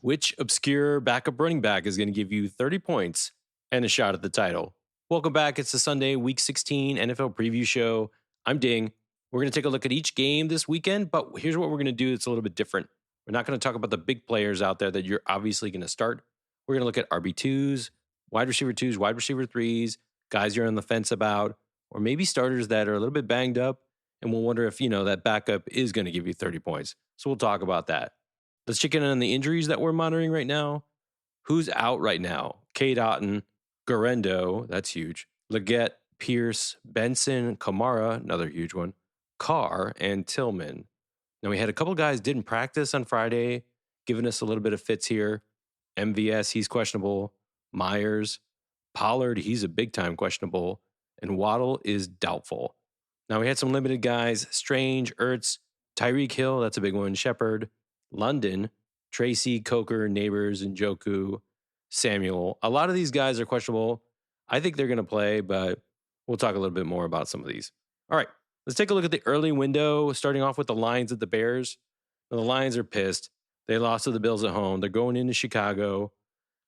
Which obscure backup running back is going to give you 30 points and a shot at the title? Welcome back. It's the Sunday Week 16 NFL preview show. I'm Ding. We're going to take a look at each game this weekend, but here's what we're going to do. It's a little bit different. We're not going to talk about the big players out there that you're obviously going to start. We're going to look at RB2s, wide receiver 2s, wide receiver 3s, guys you're on the fence about, or maybe starters that are a little bit banged up, and we'll wonder if, that backup is going to give you 30 points. So we'll talk about that. Let's check in on the injuries that we're monitoring right now. Who's out right now? Cade Otton, Garendo, that's huge. Leggett, Pierce, Benson, Kamara, another huge one. Carr, and Tillman. Now, we had a couple guys didn't practice on Friday, giving us a little bit of fits here. MVS, he's questionable. Myers, Pollard, he's a big-time questionable. And Waddle is doubtful. Now, we had some limited guys. Strange, Ertz, Tyreek Hill, that's a big one. Shepard, London, Tracy, Coker, Neighbors, Njoku, Samuel. A lot of these guys are questionable. I think they're going to play, but we'll talk a little bit more about some of these. All right, let's take a look at the early window, starting off with the Lions at the Bears. Now, the Lions are pissed. They lost to the Bills at home. They're going into Chicago.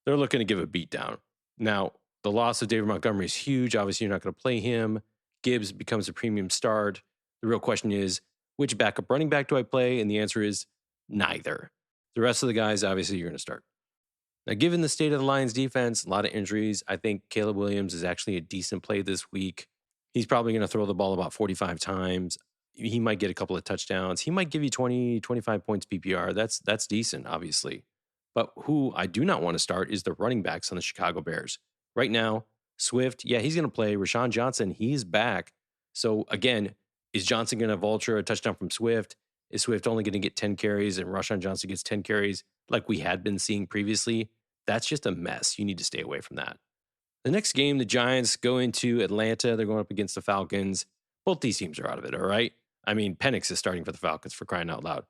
They're looking to give a beatdown. Now, the loss of David Montgomery is huge. Obviously, you're not going to play him. Gibbs becomes a premium start. The real question is, which backup running back do I play? And the answer is neither. The rest of the guys, obviously, you're going to start. Now, given the state of the Lions defense, a lot of injuries, I think Caleb Williams is actually a decent play this week. He's probably going to throw the ball about 45 times. He might get a couple of touchdowns. He might give you 20, 25 points PPR. That's decent, obviously. But who I do not want to start is the running backs on the Chicago Bears. Right now, Swift, yeah, he's going to play. Rashawn Johnson, he's back. So, again, is Johnson going to vulture a touchdown from Swift? Is Swift only going to get 10 carries and Rashawn Johnson gets 10 carries like we had been seeing previously? That's just a mess. You need to stay away from that. The next game, the Giants go into Atlanta. They're going up against the Falcons. Both these teams are out of it, all right? I mean, Penix is starting for the Falcons, for crying out loud.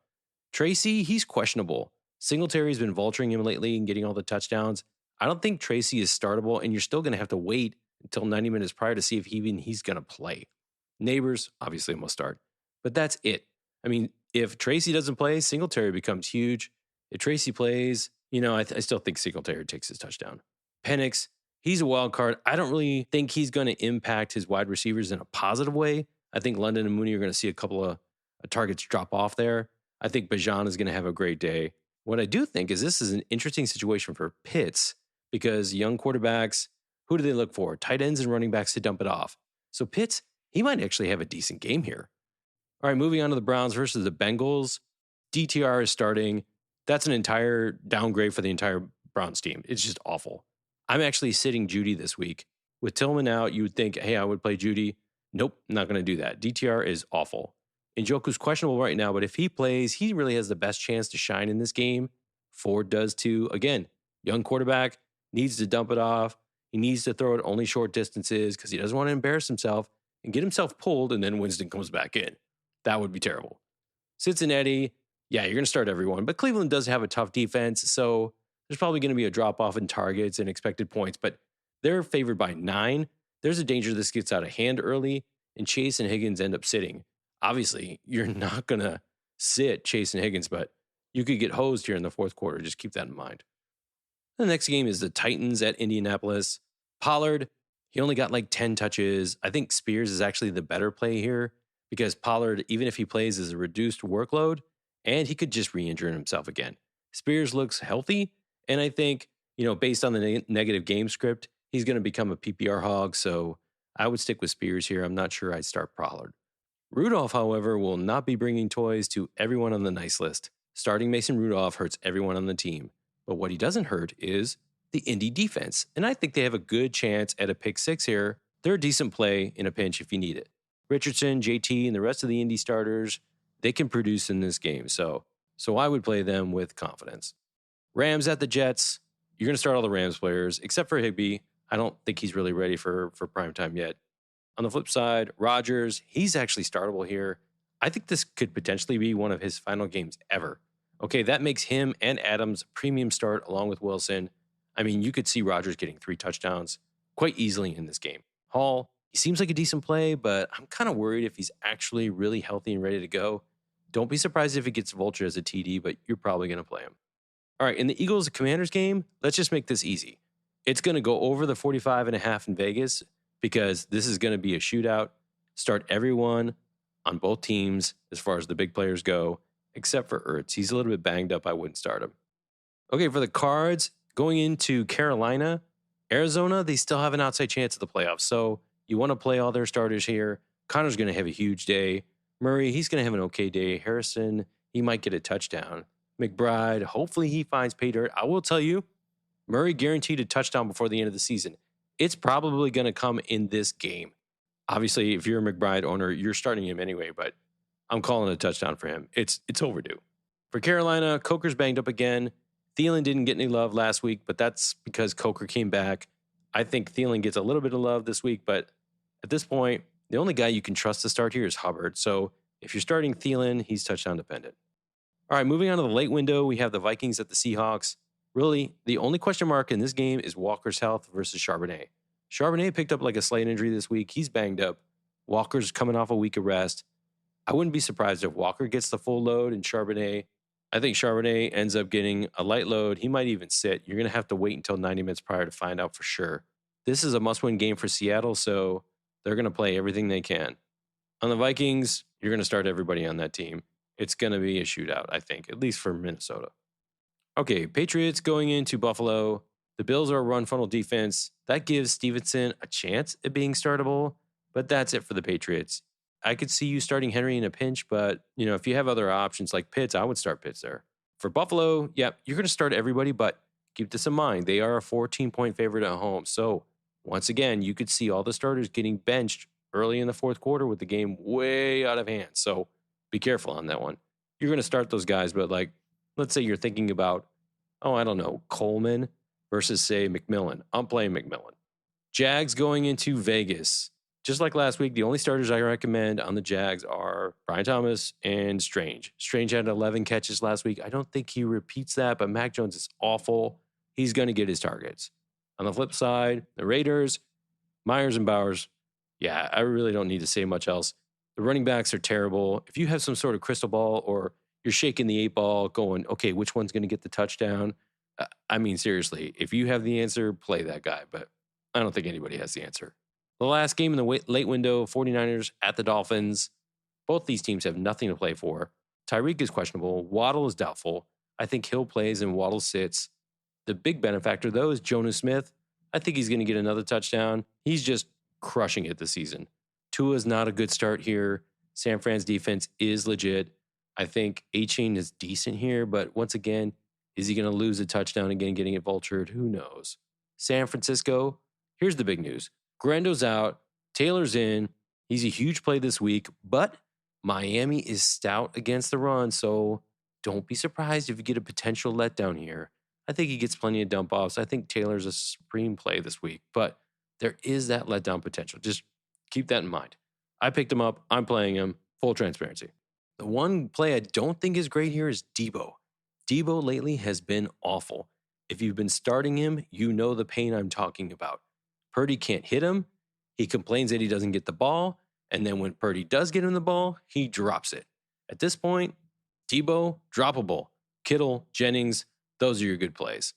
Tracy, he's questionable. Singletary's been vulturing him lately and getting all the touchdowns. I don't think Tracy is startable, and you're still going to have to wait until 90 minutes prior to see if he's going to play. Neighbors, obviously, must start. But that's it. I mean, if Tracy doesn't play, Singletary becomes huge. If Tracy plays, I still think Singletary takes his touchdown. Penix, he's a wild card. I don't really think he's going to impact his wide receivers in a positive way. I think London and Mooney are going to see a couple of targets drop off there. I think Bajan is going to have a great day. What I do think is this is an interesting situation for Pitts because young quarterbacks, who do they look for? Tight ends and running backs to dump it off. So Pitts, he might actually have a decent game here. All right, moving on to the Browns versus the Bengals. DTR is starting. That's an entire downgrade for the entire Browns team. It's just awful. I'm actually sitting Judy this week. With Tillman out, you would think, hey, I would play Judy. Nope, not going to do that. DTR is awful. Njoku's questionable right now, but if he plays, he really has the best chance to shine in this game. Ford does too. Again, young quarterback, needs to dump it off. He needs to throw it only short distances because he doesn't want to embarrass himself and get himself pulled, and then Winston comes back in. That would be terrible. Cincinnati, yeah, you're going to start everyone, but Cleveland does have a tough defense, so there's probably going to be a drop-off in targets and expected points, but they're favored by 9. There's a danger this gets out of hand early, and Chase and Higgins end up sitting. Obviously, you're not going to sit Chase and Higgins, but you could get hosed here in the fourth quarter. Just keep that in mind. The next game is the Titans at Indianapolis. Pollard, he only got like 10 touches. I think Spears is actually the better play here because Pollard, even if he plays, is a reduced workload, and he could just re-injure himself again. Spears looks healthy, and I think, based on the negative game script, he's going to become a PPR hog, so I would stick with Spears here. I'm not sure I'd start Pollard. Rudolph, however, will not be bringing toys to everyone on the nice list. Starting Mason Rudolph hurts everyone on the team, but what he doesn't hurt is the Indy defense, and I think they have a good chance at a pick 6 here. They're a decent play in a pinch if you need it. Richardson, JT, and the rest of the Indy starters, they can produce in this game, so I would play them with confidence. Rams at the Jets, you're going to start all the Rams players, except for Higbee. I don't think he's really ready for prime time yet. On the flip side, Rodgers, he's actually startable here. I think this could potentially be one of his final games ever. Okay, that makes him and Adams premium start along with Wilson. I mean, you could see Rodgers getting 3 touchdowns quite easily in this game. Hall, he seems like a decent play, but I'm kind of worried if he's actually really healthy and ready to go. Don't be surprised if he gets vultured as a TD, but you're probably going to play him. All right, in the Eagles Commanders game, let's just make this easy. It's going to go over the 45.5 in Vegas because this is going to be a shootout. Start everyone on both teams as far as the big players go, except for Ertz. He's a little bit banged up. I wouldn't start him. Okay, for the Cards, going into Carolina, Arizona, they still have an outside chance at the playoffs. So you want to play all their starters here. Connor's going to have a huge day. Murray, he's going to have an okay day. Harrison, he might get a touchdown. McBride, hopefully he finds pay dirt. I will tell you, Murray guaranteed a touchdown before the end of the season. It's probably going to come in this game. Obviously, if you're a McBride owner, you're starting him anyway, but I'm calling a touchdown for him. It's overdue. For Carolina, Coker's banged up again. Thielen didn't get any love last week, but that's because Coker came back. I think Thielen gets a little bit of love this week, but at this point, the only guy you can trust to start here is Hubbard. So if you're starting Thielen, he's touchdown dependent. All right, moving on to the late window, we have the Vikings at the Seahawks. Really, the only question mark in this game is Walker's health versus Charbonnet. Charbonnet picked up like a slight injury this week. He's banged up. Walker's coming off a week of rest. I wouldn't be surprised if Walker gets the full load and Charbonnet. I think Charbonnet ends up getting a light load. He might even sit. You're going to have to wait until 90 minutes prior to find out for sure. This is a must-win game for Seattle, so they're going to play everything they can. On the Vikings, you're going to start everybody on that team. It's going to be a shootout, I think, at least for Minnesota. Okay, Patriots going into Buffalo. The Bills are a run funnel defense. That gives Stevenson a chance at being startable, but that's it for the Patriots. I could see you starting Henry in a pinch, but if you have other options like Pitts, I would start Pitts there. For Buffalo, you're going to start everybody, but keep this in mind. They are a 14-point favorite at home. So once again, you could see all the starters getting benched early in the fourth quarter with the game way out of hand. So be careful on that one. You're going to start those guys, but let's say you're thinking about, Coleman versus, say, McMillan. I'm playing McMillan. Jags going into Vegas. Just like last week, the only starters I recommend on the Jags are Brian Thomas and Strange. Strange had 11 catches last week. I don't think he repeats that, but Mac Jones is awful. He's going to get his targets. On the flip side, the Raiders, Myers and Bowers. Yeah, I really don't need to say much else. The running backs are terrible. If you have some sort of crystal ball or you're shaking the 8-ball going, okay, which one's going to get the touchdown? Seriously, if you have the answer, play that guy. But I don't think anybody has the answer. The last game in the late window, 49ers at the Dolphins. Both these teams have nothing to play for. Tyreek is questionable. Waddle is doubtful. I think Hill plays and Waddle sits. The big benefactor, though, is Jonnu Smith. I think he's going to get another touchdown. He's just crushing it this season. Tua's not a good start here. San Fran's defense is legit. I think A-Chain is decent here, but once again, is he going to lose a touchdown again, getting it vultured? Who knows? San Francisco, here's the big news. Grando's out. Taylor's in. He's a huge play this week, but Miami is stout against the run, so don't be surprised if you get a potential letdown here. I think he gets plenty of dump offs. I think Taylor's a supreme play this week, but there is that letdown potential. Just keep that in mind. I picked him up. I'm playing him. Full transparency. The one play I don't think is great here is Debo. Debo lately has been awful. If you've been starting him, you know the pain I'm talking about. Purdy can't hit him. He complains that he doesn't get the ball. And then when Purdy does get him the ball, he drops it. At this point, Debo, droppable. Kittle, Jennings, those are your good plays.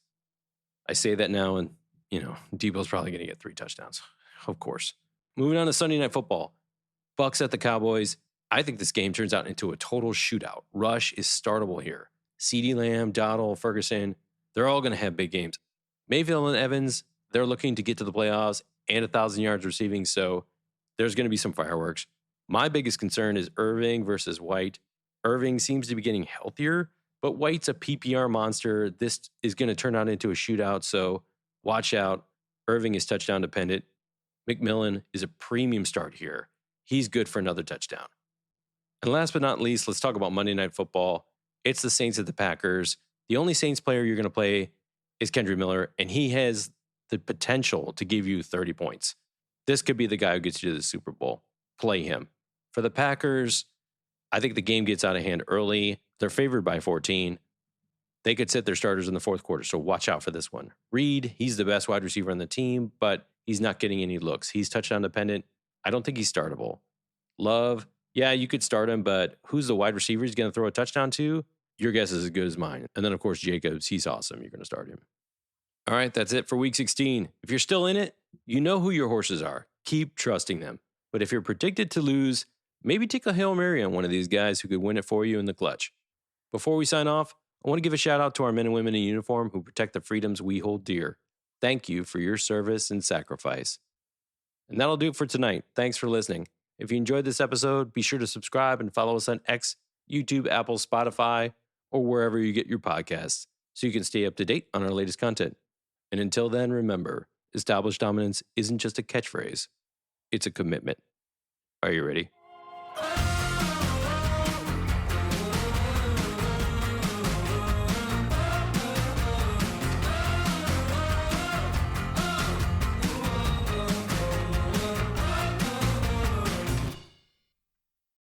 I say that now, and, Debo's probably going to get 3 touchdowns. Of course. Moving on to Sunday Night Football. Bucks at the Cowboys. I think this game turns out into a total shootout. Rush is startable here. CeeDee Lamb, Dowdle, Ferguson, they're all going to have big games. Mayfield and Evans, they're looking to get to the playoffs and 1,000 yards receiving, so there's going to be some fireworks. My biggest concern is Irving versus White. Irving seems to be getting healthier, but White's a PPR monster. This is going to turn out into a shootout, so watch out. Irving is touchdown dependent. McMillan is a premium start here. He's good for another touchdown. And last but not least, let's talk about Monday Night Football. It's the Saints at the Packers. The only Saints player you're going to play is Kendrick Miller, and he has the potential to give you 30 points. This could be the guy who gets you to the Super Bowl. Play him. For the Packers, I think the game gets out of hand early. They're favored by 14. They could sit their starters in the fourth quarter, so watch out for this one. Reed, he's the best wide receiver on the team, but he's not getting any looks. He's touchdown dependent. I don't think he's startable. Love, yeah, you could start him, but who's the wide receiver he's going to throw a touchdown to? Your guess is as good as mine. And then, of course, Jacobs, he's awesome. You're going to start him. All right, that's it for week 16. If you're still in it, you know who your horses are. Keep trusting them. But if you're predicted to lose, maybe take a Hail Mary on one of these guys who could win it for you in the clutch. Before we sign off, I want to give a shout out to our men and women in uniform who protect the freedoms we hold dear. Thank you for your service and sacrifice. And that'll do it for tonight. Thanks for listening. If you enjoyed this episode, be sure to subscribe and follow us on X, YouTube, Apple, Spotify, or wherever you get your podcasts so you can stay up to date on our latest content. And until then, remember, established dominance isn't just a catchphrase, it's a commitment. Are you ready?